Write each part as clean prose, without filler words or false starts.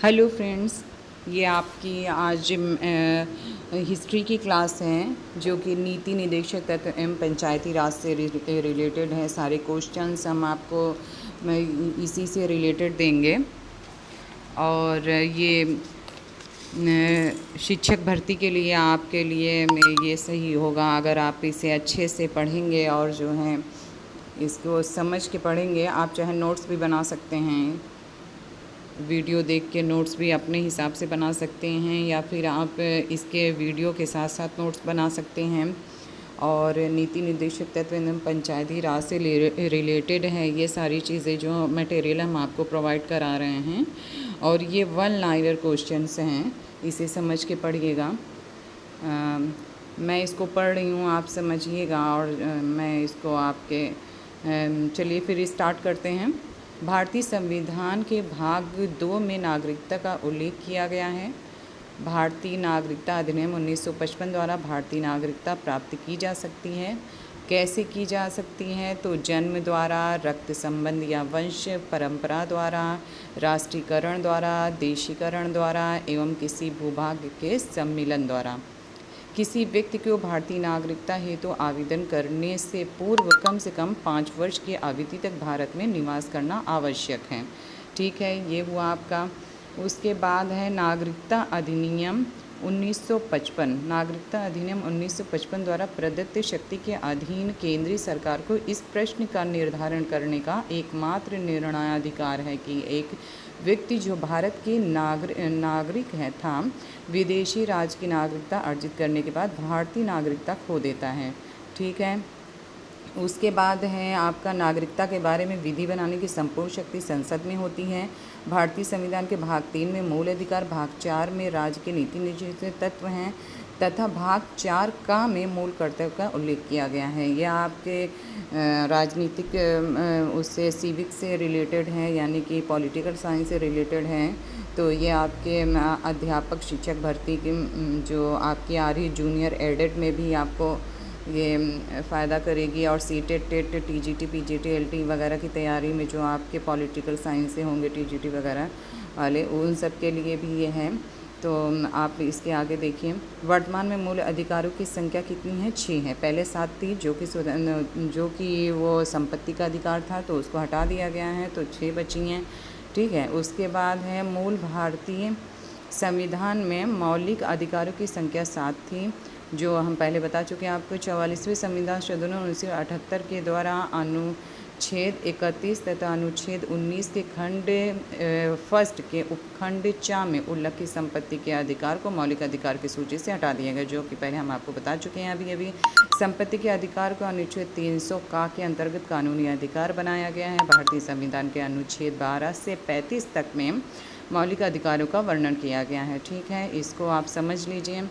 Hello friends, ये आपकी आज हिस्ट्री की क्लास है जो कि नीति निदेशक तत्व एवं पंचायती राज से रिलेटेड है। सारे क्वेश्चंस हम आपको इसी से रिलेटेड देंगे। और ये शिक्षक भर्ती के लिए आपके लिए ये सही होगा अगर आप इसे अच्छे से पढ़ेंगे और जो है इसको समझ के पढ़ेंगे। आप चाहे नोट्स भी बना सकते हैं, वीडियो देख के नोट्स भी अपने हिसाब से बना सकते हैं, या फिर आप इसके वीडियो के साथ साथ नोट्स बना सकते हैं। और नीति निर्देशक तत्व एवं पंचायती राज से रिलेटेड है ये सारी चीज़ें जो मटेरियल हम आपको प्रोवाइड करा रहे हैं। और ये वन लाइनर क्वेश्चंस हैं, इसे समझ के पढ़िएगा। मैं इसको पढ़ रही हूँ, आप समझिएगा और मैं इसको आपके चलिए फिर स्टार्ट करते हैं। भारतीय संविधान के भाग 2 में नागरिकता का उल्लेख किया गया है। भारतीय नागरिकता अधिनियम 1955 द्वारा भारतीय नागरिकता प्राप्त की जा सकती है। कैसे की जा सकती है? तो जन्म द्वारा, रक्त संबंध या वंश परंपरा द्वारा, राष्ट्रीयकरण द्वारा, देशीकरण द्वारा एवं किसी भूभाग के सम्मिलन द्वारा। किसी व्यक्ति को भारतीय नागरिकता हेतु आवेदन करने से पूर्व कम से कम 5 वर्ष की अवधि तक भारत में निवास करना आवश्यक है। ठीक है, ये हुआ आपका। उसके बाद है नागरिकता अधिनियम 1955। नागरिकता अधिनियम 1955 द्वारा प्रदत्त शक्ति के अधीन केंद्रीय सरकार को इस प्रश्न का निर्धारण करने का एकमात्र निर्णयाधिकार है कि एक व्यक्ति जो भारत के नागरिक है था, विदेशी राज्य की नागरिकता अर्जित करने के बाद भारतीय नागरिकता खो देता है। ठीक है, उसके बाद है आपका नागरिकता के बारे में विधि बनाने की संपूर्ण शक्ति संसद में होती है। भारतीय संविधान के भाग 3 में मूल अधिकार, भाग 4 में राज्य के नीति निदेशक तत्व हैं तथा भाग 4 का में मूल कर्तव्य का उल्लेख किया गया है। यह आपके राजनीतिक उससे सिविक से रिलेटेड है, यानी कि पॉलिटिकल साइंस से रिलेटेड है। तो ये आपके अध्यापक शिक्षक भर्ती की जो आपकी आ रही जूनियर एडेड में भी आपको ये फ़ायदा करेगी। और CTET, TET, TGT, PGT, LT वगैरह की तैयारी में जो आपके पॉलिटिकल साइंस से होंगे, टीजीटी वगैरह वाले, उन सब के लिए भी ये है। तो आप इसके आगे देखिए, वर्तमान में मूल अधिकारों की संख्या कितनी है? 6 है। पहले 7 थी जो कि वो संपत्ति का अधिकार था, तो उसको हटा दिया गया है, तो 6 बची हैं। ठीक है, उसके बाद है मूल भारतीय संविधान में मौलिक अधिकारों की संख्या 7 थी, जो हम पहले बता चुके हैं आपको। 44वें संविधान संशोधन 1978 के द्वारा अनुच्छेद 31 तथा अनुच्छेद 19 के खंड फर्स्ट के उपखंड 4 में उल्लिखित संपत्ति के अधिकार को मौलिक अधिकार की सूची से हटा दिया गया, जो कि पहले हम आपको बता चुके हैं अभी। संपत्ति के अधिकार को अनुच्छेद 300 का के अंतर्गत कानूनी अधिकार बनाया गया है। भारतीय संविधान के अनुच्छेद 12 से 35 तक में मौलिक अधिकारों का वर्णन किया गया है। ठीक है, इसको आप समझ लीजिए।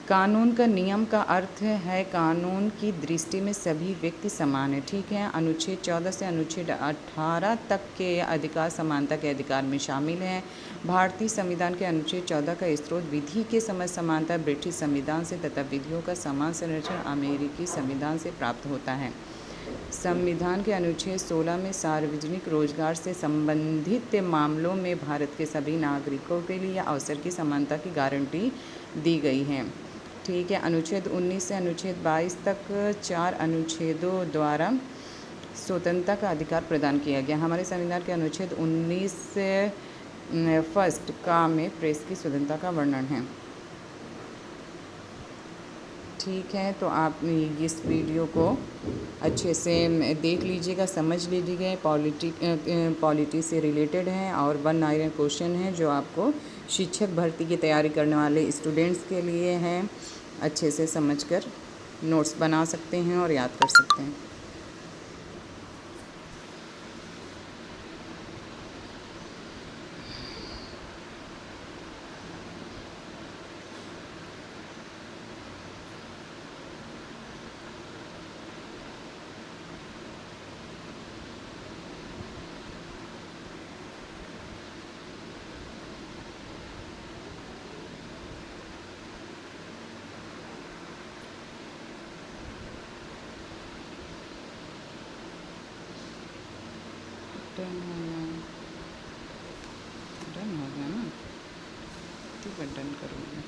कानून का नियम का अर्थ है कानून की दृष्टि में सभी व्यक्ति समान है। ठीक है, अनुच्छेद 14 से अनुच्छेद 18 तक के अधिकार समानता के अधिकार में शामिल हैं। भारतीय संविधान के अनुच्छेद 14 का स्रोत विधि के समझ समानता ब्रिटिश संविधान से तथा विधियों का समान संरक्षण अमेरिकी संविधान से प्राप्त होता है। संविधान के अनुच्छेद 16 में सार्वजनिक रोजगार से संबंधित मामलों में भारत के सभी नागरिकों के लिए अवसर की समानता की गारंटी दी गई है। ठीक है, अनुच्छेद 19 से अनुच्छेद 22 तक 4 अनुच्छेदों द्वारा स्वतंत्रता का अधिकार प्रदान किया गया। हमारे संविधान के अनुच्छेद 19 से फर्स्ट का में प्रेस की स्वतंत्रता का वर्णन है। ठीक है, तो आप इस वीडियो को अच्छे से देख लीजिएगा, समझ लीजिएगा। पॉलिटी से रिलेटेड है और 1 लाइनर क्वेश्चन है जो आपको शिक्षक भर्ती की तैयारी करने वाले स्टूडेंट्स के लिए है। अच्छे से समझकर नोट्स बना सकते हैं और याद कर सकते हैं। डन हो गया ना? थी, बट डन करूँगी।